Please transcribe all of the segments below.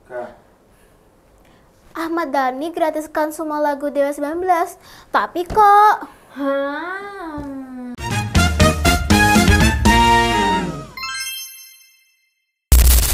Kak. Ahmad Dhani gratiskan semua lagu Dewa 19. Tapi kok...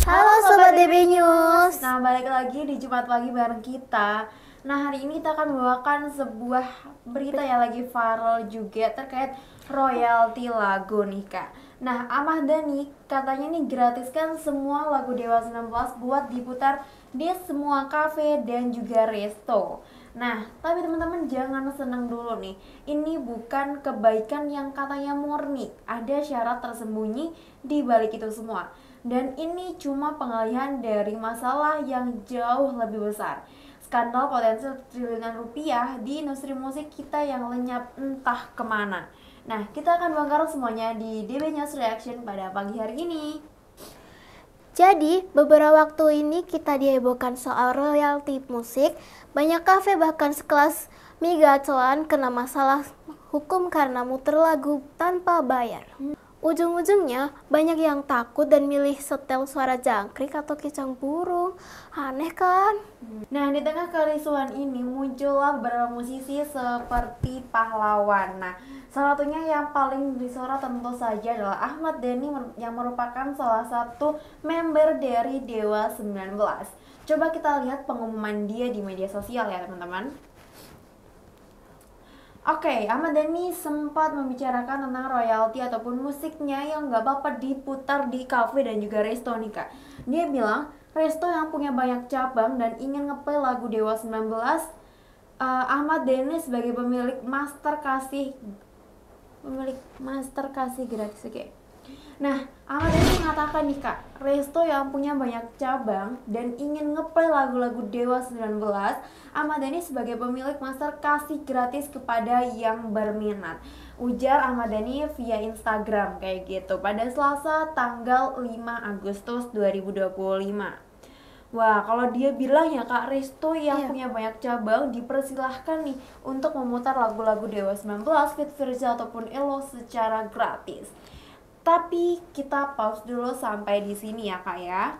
Halo Sobat DB News. Nah, balik lagi di Jumat Pagi bareng kita. Nah, hari ini kita akan membawakan sebuah berita yang lagi viral juga terkait royalti lagu nih, Kak. Nah, Ahmad Dhani katanya nih gratiskan semua lagu Dewa 19 buat diputar di semua kafe dan juga resto. Nah, tapi teman-teman jangan senang dulu nih. Ini bukan kebaikan yang katanya murni. Ada syarat tersembunyi di balik itu semua. Dan ini cuma pengalihan dari masalah yang jauh lebih besar. Skandal potensial triliunan rupiah di industri musik kita yang lenyap entah kemana. Nah, kita akan bongkar semuanya di DB News Reaction pada pagi hari ini. Jadi, beberapa waktu ini kita dihebohkan soal royalti musik. Banyak kafe bahkan sekelas Mega Coan kena masalah hukum karena muter lagu tanpa bayar. Ujung-ujungnya banyak yang takut dan milih setel suara jangkrik atau kicang burung. Aneh kan? Nah, di tengah kerisauan ini muncullah beberapa musisi seperti pahlawan. Nah, salah satunya yang paling disorot tentu saja adalah Ahmad Dhani yang merupakan salah satu member dari Dewa 19. Coba kita lihat pengumuman dia di media sosial ya teman-teman. Oke, Ahmad Dhani sempat membicarakan tentang royalti ataupun musiknya yang gak apa-apa diputar di kafe dan juga resto nih, Kak. Dia bilang, resto yang punya banyak cabang dan ingin ngeplay lagu Dewa 19, Ahmad Dhani sebagai pemilik master kasih gratis, oke. Nah, Ahmad Dhani mengatakan nih, Kak, resto yang punya banyak cabang dan ingin ngeplay lagu-lagu Dewa 19, Ahmad Dhani sebagai pemilik master kasih gratis kepada yang berminat. Ujar Ahmad Dhani via Instagram kayak gitu pada Selasa tanggal 5 Agustus 2025. Wah, kalau dia bilang ya, Kak, resto yang punya banyak cabang dipersilahkan nih untuk memutar lagu-lagu Dewa 19, Fit Firza ataupun Elo secara gratis. Tapi kita pause dulu sampai di sini ya, Kak ya.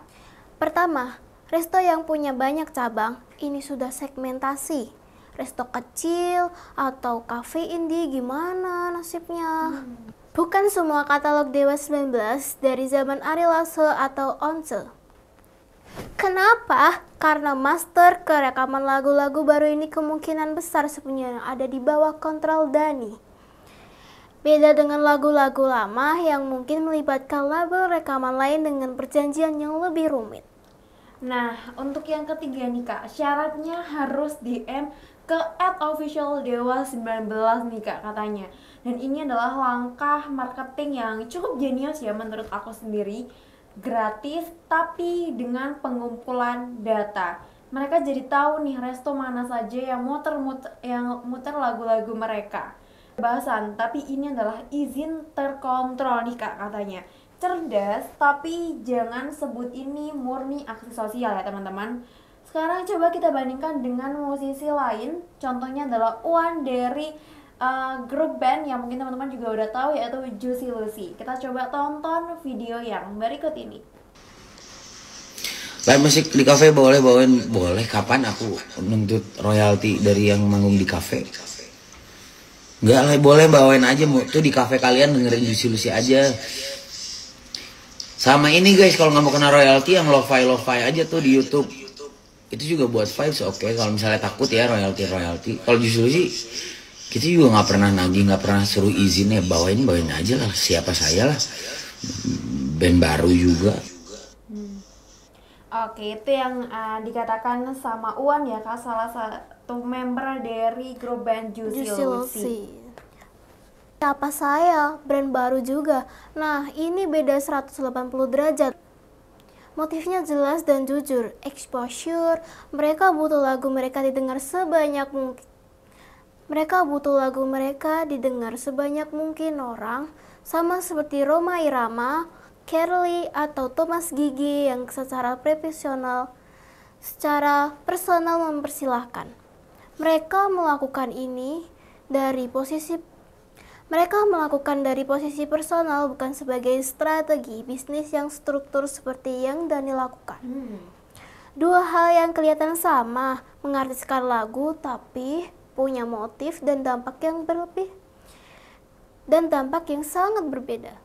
Pertama, resto yang punya banyak cabang ini sudah segmentasi. Resto kecil atau cafe indie gimana nasibnya? Bukan semua katalog Dewa 19 dari zaman Ari Lasso atau Once. Kenapa? Karena master ke rekaman lagu-lagu baru ini kemungkinan besar sepenuhnya ada di bawah kontrol Dhani. Beda dengan lagu-lagu lama yang mungkin melibatkan label rekaman lain dengan perjanjian yang lebih rumit. Nah, untuk yang ketiga nih, Kak, syaratnya harus DM ke @officialdewa19 nih, Kak, katanya. Dan ini adalah langkah marketing yang cukup jenius ya menurut aku sendiri. Gratis tapi dengan pengumpulan data. Mereka jadi tahu nih resto mana saja yang muter lagu-lagu mereka. Bahasan, tapi ini adalah izin terkontrol nih, Kak, katanya. Cerdas, tapi jangan sebut ini murni aksi sosial ya teman-teman. Sekarang coba kita bandingkan dengan musisi lain. Contohnya adalah Uwan dari grup band yang mungkin teman-teman juga udah tahu, yaitu Juicy Lucy. Kita coba tonton video yang berikut ini. Live musik di kafe boleh kapan aku nuntut royalti dari yang manggung di kafe? Enggak lah, boleh bawain aja tuh di kafe kalian dengerin Juicy Lucy aja. Sama ini guys, kalau nggak mau kena royalti yang lo-fi aja tuh di YouTube. Itu juga buat vibes oke. Kalau misalnya takut ya royalti. Kalau Juicy Lucy kita juga nggak pernah nagih, nggak pernah suruh izin ya, bawain aja lah, siapa saya lah, band baru juga. Oke, itu yang dikatakan sama Uwan ya, Kak, salah satu member dari grup band Juicy Lucy. Siapa saya? Brand baru juga. Nah, ini beda 180 derajat. Motifnya jelas dan jujur. Exposure. Mereka butuh lagu mereka didengar sebanyak mungkin. Orang. Sama seperti Rhoma Irama, Carly atau Thomas Gigi yang secara personal mempersilahkan. Mereka melakukan dari posisi personal, bukan sebagai strategi bisnis yang struktur seperti yang Dhani lakukan. Dua hal yang kelihatan sama, mengartiskan lagu tapi punya motif dan dampak yang sangat berbeda.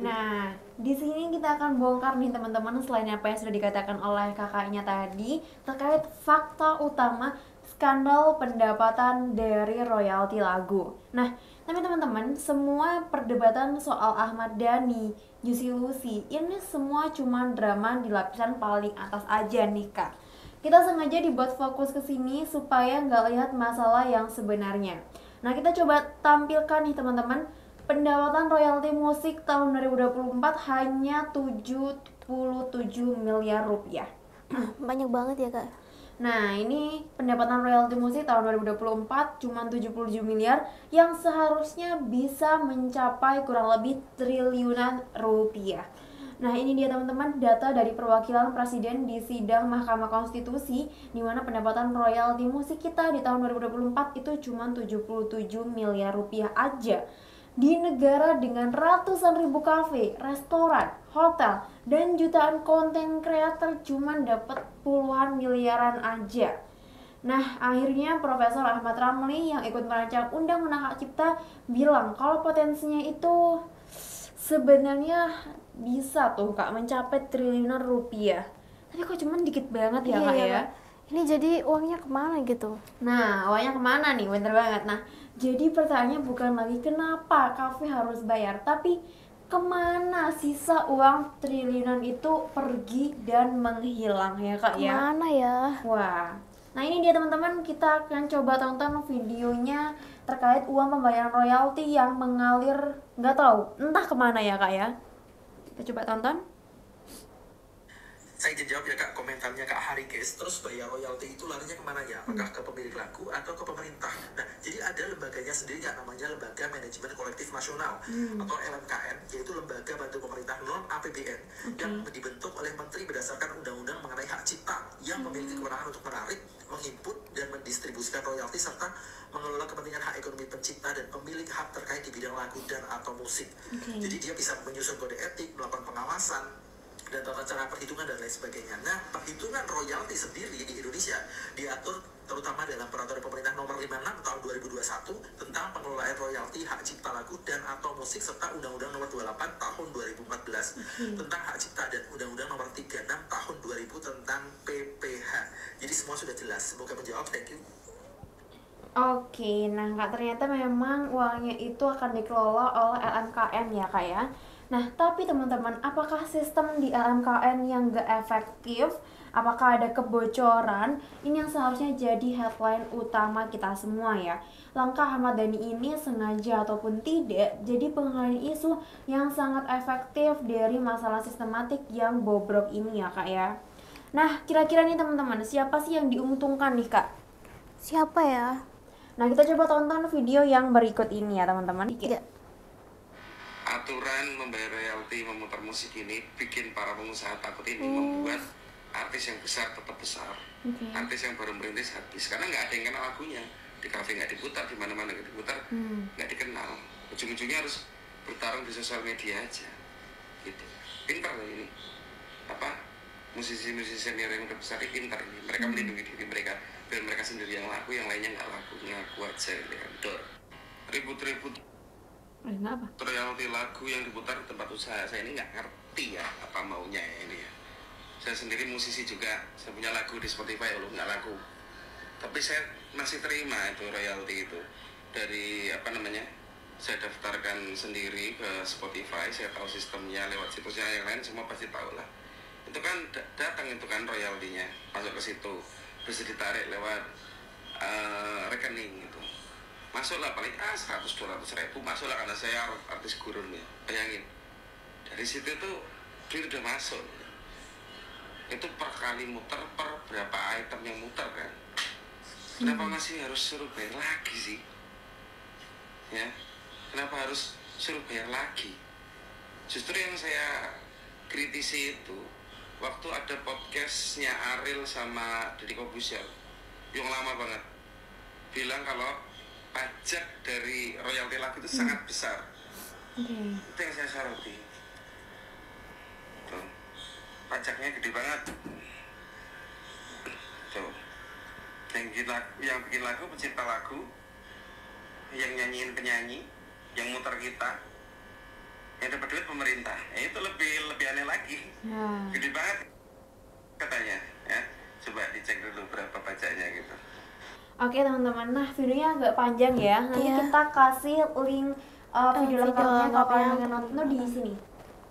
Nah, di sini kita akan bongkar nih teman-teman, selain apa yang sudah dikatakan oleh kakaknya tadi terkait fakta utama skandal pendapatan dari royalti lagu. Nah, tapi teman-teman, semua perdebatan soal Ahmad Dhani, Juicy Lucy, ini semua cuma drama di lapisan paling atas aja nih kak. Kita sengaja dibuat fokus ke sini supaya nggak lihat masalah yang sebenarnya. Nah, kita coba tampilkan nih teman-teman, pendapatan royalti musik tahun 2024 hanya 77 miliar rupiah. Banyak banget ya kak. Nah, ini pendapatan royalti musik tahun 2024 cuma 77 miliar yang seharusnya bisa mencapai kurang lebih triliunan rupiah. Nah, ini dia teman-teman data dari perwakilan presiden di sidang Mahkamah Konstitusi, di mana pendapatan royalti musik kita di tahun 2024 itu cuma 77 miliar rupiah aja. Di negara dengan ratusan ribu kafe, restoran, hotel, dan jutaan konten kreator cuman dapat puluhan miliaran aja. Nah, akhirnya Profesor Ahmad Ramli yang ikut merancang Undang-Undang Hak Cipta bilang kalau potensinya itu sebenarnya bisa tuh kak mencapai triliunan rupiah. Tapi kok cuman dikit banget ya kak ya? Ini jadi uangnya kemana gitu? Nah, uangnya kemana nih? Bener banget. Nah, jadi pertanyaannya bukan lagi kenapa kafe harus bayar, tapi kemana sisa uang triliunan itu pergi dan menghilang ya kak ya? Kemana ya? Wah, nah ini dia teman-teman, kita akan coba tonton videonya terkait uang pembayaran royalti yang mengalir nggak tahu entah kemana ya kak ya. Kita coba tonton. Saya izin jawab ya kak, komentarnya kak Harikes. Terus bayar royalti itu larinya kemana ya? Apakah ke pemilik lagu atau ke pemerintah? Nah, jadi ada lembaganya sendiri yang namanya Lembaga Manajemen Kolektif Nasional atau LMKN, yaitu lembaga bantu pemerintah non APBN yang dibentuk oleh menteri berdasarkan undang-undang mengenai hak cipta yang memiliki kewenangan untuk menarik, menghimpun dan mendistribusikan royalti serta mengelola kepentingan hak ekonomi pencipta dan pemilik hak terkait di bidang lagu dan atau musik. Jadi dia bisa menyusun kode etik, melakukan pengawasan, dan tata cara perhitungan dan lain sebagainya. Nah, perhitungan royalti sendiri di Indonesia diatur terutama dalam peraturan pemerintah nomor 56 tahun 2021 tentang pengelolaan royalti hak cipta lagu dan atau musik serta undang-undang nomor 28 tahun 2014 tentang hak cipta dan undang-undang nomor 36 tahun 2000 tentang PPH. Jadi semua sudah jelas. Semoga menjawab. Thank you. Oke, nah kak, ternyata memang uangnya itu akan dikelola oleh LMKN ya kak ya. Nah, tapi teman-teman, apakah sistem di LMKN yang gak efektif? Apakah ada kebocoran? Ini yang seharusnya jadi headline utama kita semua ya. Langkah Ahmad Dhani ini sengaja ataupun tidak jadi pengalihan isu yang sangat efektif dari masalah sistematik yang bobrok ini ya kak ya. Nah, kira-kira nih teman-teman, siapa sih yang diuntungkan nih kak? Siapa ya? Nah, kita coba tonton video yang berikut ini ya teman-teman. Ya. Aturan membayar royalti memutar musik ini bikin para pengusaha takut ini membuat artis yang besar tetap besar, artis yang baru merintis habis karena nggak ada yang kenal lagunya, di kafe nggak diputar, di mana-mana nggak diputar, nggak dikenal, ujung-ujungnya harus bertarung di sosial media aja, gitu. Pintar loh ini, musisi-musisi senior yang udah besar ini pintar ini, mereka melindungi diri mereka, biar mereka sendiri yang laku, yang lainnya nggak laku, ngaku aja, dor. Ribut-ribut royalti lagu yang diputar di tempat usaha saya ini nggak ngerti ya apa maunya ya ini ya. Saya sendiri musisi juga, saya punya lagu di Spotify loh, nggak laku, tapi saya masih terima itu royalti itu dari saya daftarkan sendiri ke Spotify, saya tahu sistemnya lewat situsnya, yang lain semua pasti tahu lah. Itu kan datang itu kan royaltinya masuk ke situ, bisa ditarik lewat rekening gitu. Masuklah paling 100-200 ribu masuklah karena saya artis gurun ya, bayangin dari situ tuh duit udah masuk, itu per kali muter per berapa item yang muter kan, kenapa masih harus suruh bayar lagi sih ya, kenapa harus suruh bayar lagi? Justru yang saya kritisi itu waktu ada podcastnya Ariel sama Deddy Corbuzier yang lama banget bilang kalau pajak dari royalti lagu itu sangat besar. Itu yang saya soroti. Tuh. Pajaknya gede banget. yang bikin lagu pencipta lagu, yang nyanyiin penyanyi, yang muter kita, yang dapat duit pemerintah. Itu lebih aneh lagi. Gede banget katanya, ya. Coba dicek dulu berapa pajaknya gitu. Oke teman-teman, nah videonya agak panjang ya. Nanti Iya. kita kasih link video video lengkapnya kalau kalian lengkapnya pengen nonton tuh di sini,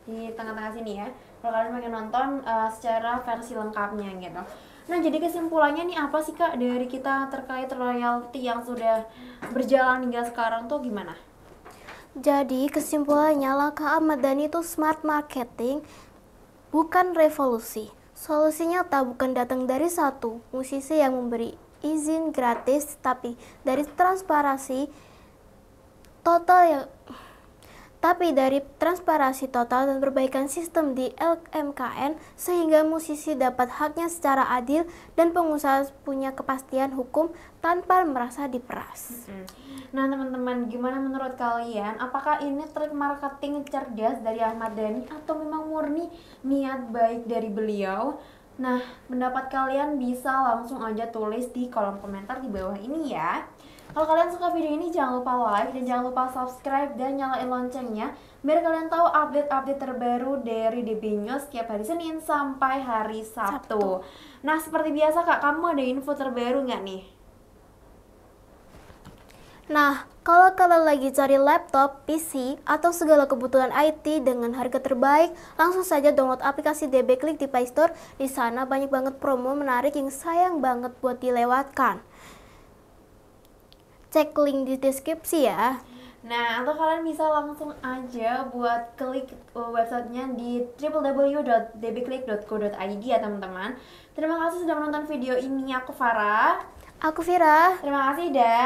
di tengah-tengah sini ya. Kalau kalian pengen nonton secara versi lengkapnya gitu. Nah jadi kesimpulannya nih apa sih Kak dari kita terkait royalti yang sudah berjalan hingga sekarang tuh gimana? Jadi kesimpulannya langkah Ahmad Dhani itu smart marketing, bukan revolusi. Solusi nyata bukan datang dari satu musisi yang memberi izin gratis, tapi dari transparansi total dan perbaikan sistem di LMKN sehingga musisi dapat haknya secara adil dan pengusaha punya kepastian hukum tanpa merasa diperas. Nah teman-teman, gimana menurut kalian? Apakah ini trik marketing cerdas dari Ahmad Dhani atau memang murni niat baik dari beliau? Nah, pendapat kalian bisa langsung aja tulis di kolom komentar di bawah ini ya. Kalau kalian suka video ini jangan lupa like dan jangan lupa subscribe dan nyalain loncengnya biar kalian tahu update-update terbaru dari DB News setiap hari Senin sampai hari Sabtu. Nah, seperti biasa Kak, kamu ada info terbaru nggak nih? Nah, kalau kalian lagi cari laptop, PC, atau segala kebutuhan IT dengan harga terbaik, langsung saja download aplikasi DB Klik di Play Store. Di sana banyak banget promo menarik yang sayang banget buat dilewatkan. Cek link di deskripsi ya. Nah, atau kalian bisa langsung aja buat klik websitenya di www.dbklik.co.id ya teman-teman. Terima kasih sudah menonton video ini. Aku Farah. Aku Vira. Terima kasih dan